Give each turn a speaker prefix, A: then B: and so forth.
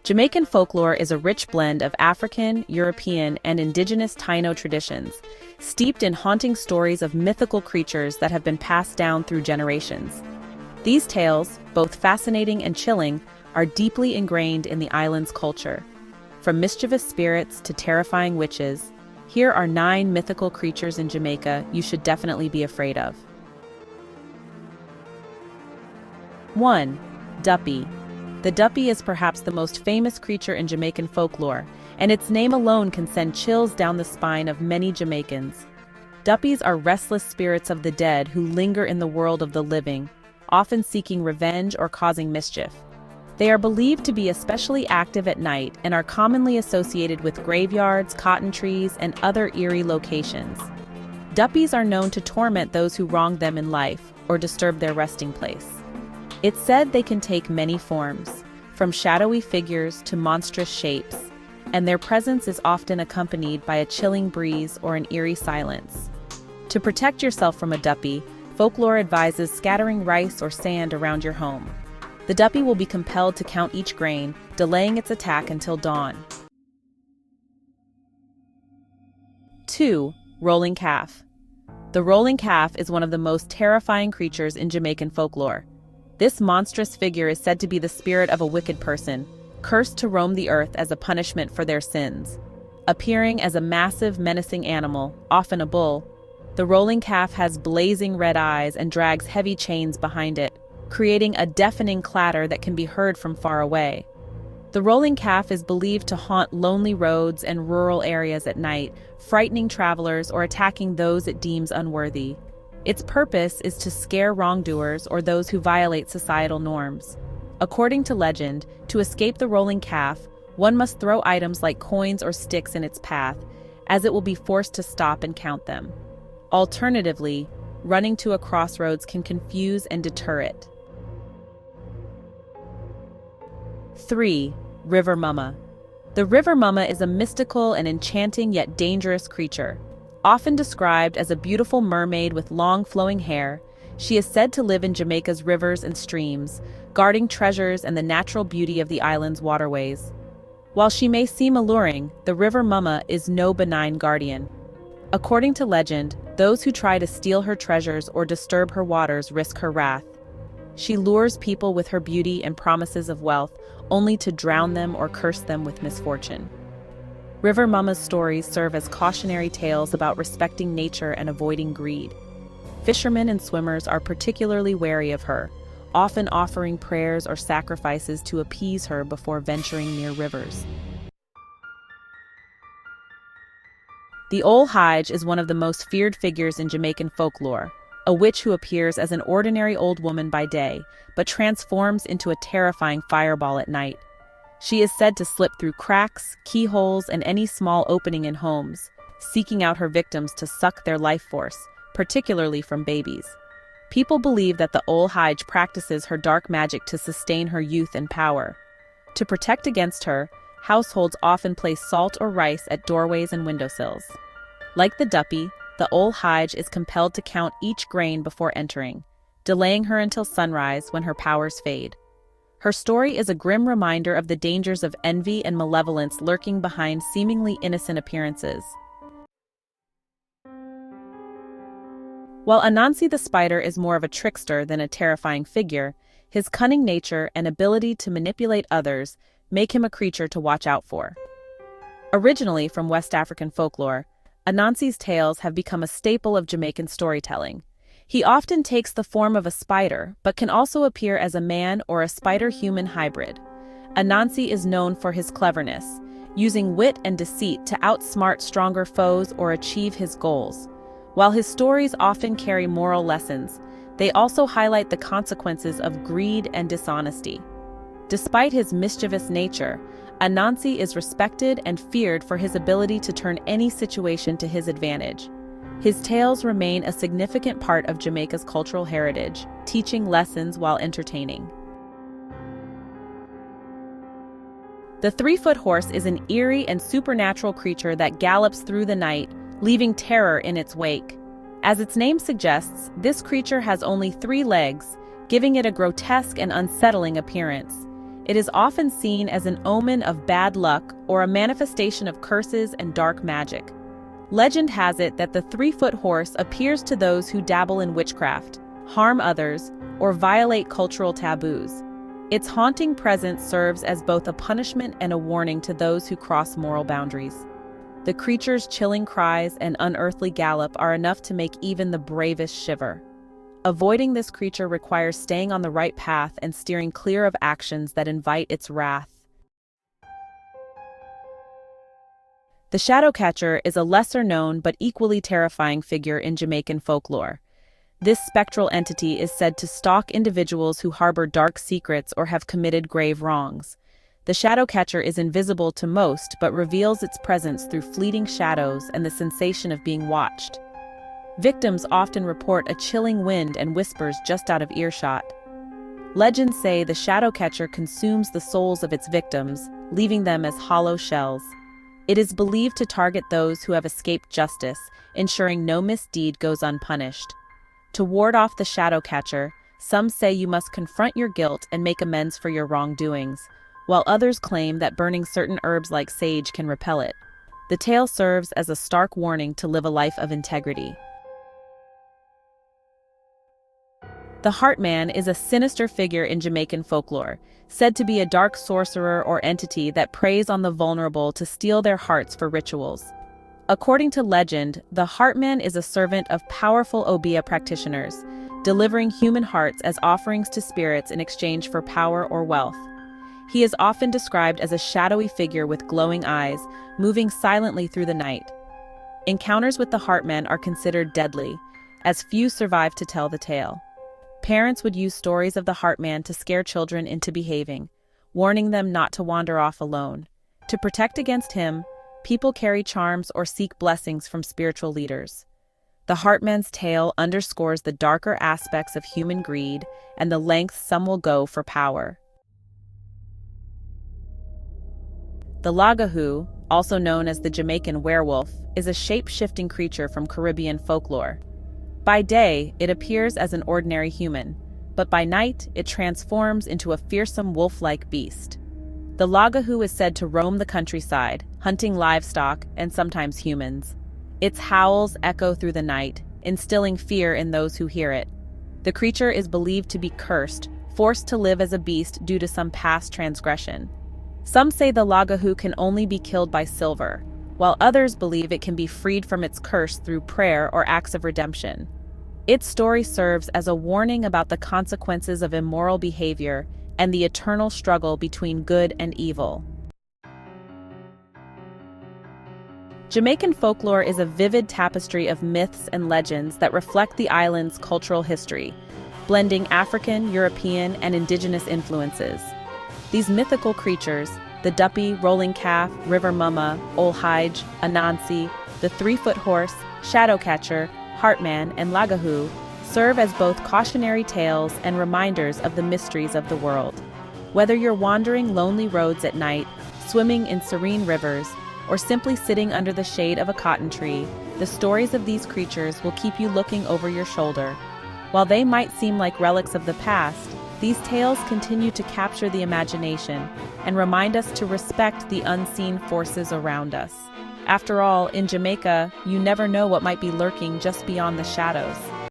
A: Jamaican folklore is a rich blend of African, European, and indigenous Taino traditions, steeped in haunting stories of mythical creatures that have been passed down through generations. These tales, both fascinating and chilling, are deeply ingrained in the island's culture. From mischievous spirits to terrifying witches, here are 9 mythical creatures in Jamaica you should definitely be afraid of. 1. Duppy. The Duppy is perhaps the most famous creature in Jamaican folklore, and its name alone can send chills down the spine of many Jamaicans. Duppies are restless spirits of the dead who linger in the world of the living, often seeking revenge or causing mischief. They are believed to be especially active at night and are commonly associated with graveyards, cotton trees, and other eerie locations. Duppies are known to torment those who wronged them in life or disturb their resting place. It's said they can take many forms, from shadowy figures to monstrous shapes, and their presence is often accompanied by a chilling breeze or an eerie silence. To protect yourself from a Duppy, folklore advises scattering rice or sand around your home. The Duppy will be compelled to count each grain, delaying its attack until dawn. 2. Rolling calf. The rolling calf is one of the most terrifying creatures in Jamaican folklore. This monstrous figure is said to be the spirit of a wicked person, cursed to roam the earth as a punishment for their sins. Appearing as a massive, menacing animal, often a bull, the rolling calf has blazing red eyes and drags heavy chains behind it, creating a deafening clatter that can be heard from far away. The rolling calf is believed to haunt lonely roads and rural areas at night, frightening travelers or attacking those it deems unworthy. Its purpose is to scare wrongdoers or those who violate societal norms. According to legend, to escape the rolling calf, one must throw items like coins or sticks in its path, as it will be forced to stop and count them. Alternatively, running to a crossroads can confuse and deter it. 3. River Mumma. The River Mumma is a mystical and enchanting yet dangerous creature. Often described as a beautiful mermaid with long flowing hair, she is said to live in Jamaica's rivers and streams, guarding treasures and the natural beauty of the island's waterways. While she may seem alluring, the River Mumma is no benign guardian. According to legend, those who try to steal her treasures or disturb her waters risk her wrath. She lures people with her beauty and promises of wealth, only to drown them or curse them with misfortune. River Mumma's stories serve as cautionary tales about respecting nature and avoiding greed. Fishermen and swimmers are particularly wary of her, often offering prayers or sacrifices to appease her before venturing near rivers. The Ol Hige is one of the most feared figures in Jamaican folklore, a witch who appears as an ordinary old woman by day, but transforms into a terrifying fireball at night. She is said to slip through cracks, keyholes, and any small opening in homes, seeking out her victims to suck their life force, particularly from babies. People believe that the Ol Hige practices her dark magic to sustain her youth and power. To protect against her, households often place salt or rice at doorways and windowsills. Like the Duppy, the Ol Hige is compelled to count each grain before entering, delaying her until sunrise when her powers fade. Her story is a grim reminder of the dangers of envy and malevolence lurking behind seemingly innocent appearances. While Anansi the spider is more of a trickster than a terrifying figure, his cunning nature and ability to manipulate others make him a creature to watch out for. Originally from West African folklore, Anansi's tales have become a staple of Jamaican storytelling. He often takes the form of a spider, but can also appear as a man or a spider-human hybrid. Anansi is known for his cleverness, using wit and deceit to outsmart stronger foes or achieve his goals. While his stories often carry moral lessons, they also highlight the consequences of greed and dishonesty. Despite his mischievous nature, Anansi is respected and feared for his ability to turn any situation to his advantage. His tales remain a significant part of Jamaica's cultural heritage, teaching lessons while entertaining. The 3-foot horse is an eerie and supernatural creature that gallops through the night, leaving terror in its wake. As its name suggests, this creature has only 3 legs, giving it a grotesque and unsettling appearance. It is often seen as an omen of bad luck or a manifestation of curses and dark magic. Legend has it that the 3-foot horse appears to those who dabble in witchcraft, harm others, or violate cultural taboos. Its haunting presence serves as both a punishment and a warning to those who cross moral boundaries. The creature's chilling cries and unearthly gallop are enough to make even the bravest shiver. Avoiding this creature requires staying on the right path and steering clear of actions that invite its wrath. The shadow catcher is a lesser-known but equally terrifying figure in Jamaican folklore. This spectral entity is said to stalk individuals who harbor dark secrets or have committed grave wrongs. The shadow catcher is invisible to most but reveals its presence through fleeting shadows and the sensation of being watched. Victims often report a chilling wind and whispers just out of earshot. Legends say the shadow catcher consumes the souls of its victims, leaving them as hollow shells. It is believed to target those who have escaped justice, ensuring no misdeed goes unpunished. To ward off the shadow catcher, some say you must confront your guilt and make amends for your wrongdoings, while others claim that burning certain herbs like sage can repel it. The tale serves as a stark warning to live a life of integrity. The Heartman is a sinister figure in Jamaican folklore, said to be a dark sorcerer or entity that preys on the vulnerable to steal their hearts for rituals. According to legend, the Heartman is a servant of powerful Obeah practitioners, delivering human hearts as offerings to spirits in exchange for power or wealth. He is often described as a shadowy figure with glowing eyes, moving silently through the night. Encounters with the Heartman are considered deadly, as few survive to tell the tale. Parents would use stories of the Heartman to scare children into behaving, warning them not to wander off alone. To protect against him, people carry charms or seek blessings from spiritual leaders. The Heartman's tale underscores the darker aspects of human greed and the lengths some will go for power. The Lagahoo, also known as the Jamaican werewolf, is a shape-shifting creature from Caribbean folklore. By day, it appears as an ordinary human, but by night, it transforms into a fearsome wolf-like beast. The Lagahoo is said to roam the countryside, hunting livestock and sometimes humans. Its howls echo through the night, instilling fear in those who hear it. The creature is believed to be cursed, forced to live as a beast due to some past transgression. Some say the Lagahoo can only be killed by silver, while others believe it can be freed from its curse through prayer or acts of redemption. Its story serves as a warning about the consequences of immoral behavior and the eternal struggle between good and evil. Jamaican folklore is a vivid tapestry of myths and legends that reflect the island's cultural history, blending African, European, and indigenous influences. These mythical creatures, the Duppy, rolling calf, River Mumma, Ol Hige, Anansi, the 3-foot horse, shadow catcher, Heartman, and Lagahoo, serve as both cautionary tales and reminders of the mysteries of the world. Whether you're wandering lonely roads at night, swimming in serene rivers, or simply sitting under the shade of a cotton tree, the stories of these creatures will keep you looking over your shoulder. While they might seem like relics of the past, these tales continue to capture the imagination and remind us to respect the unseen forces around us. After all, in Jamaica, you never know what might be lurking just beyond the shadows.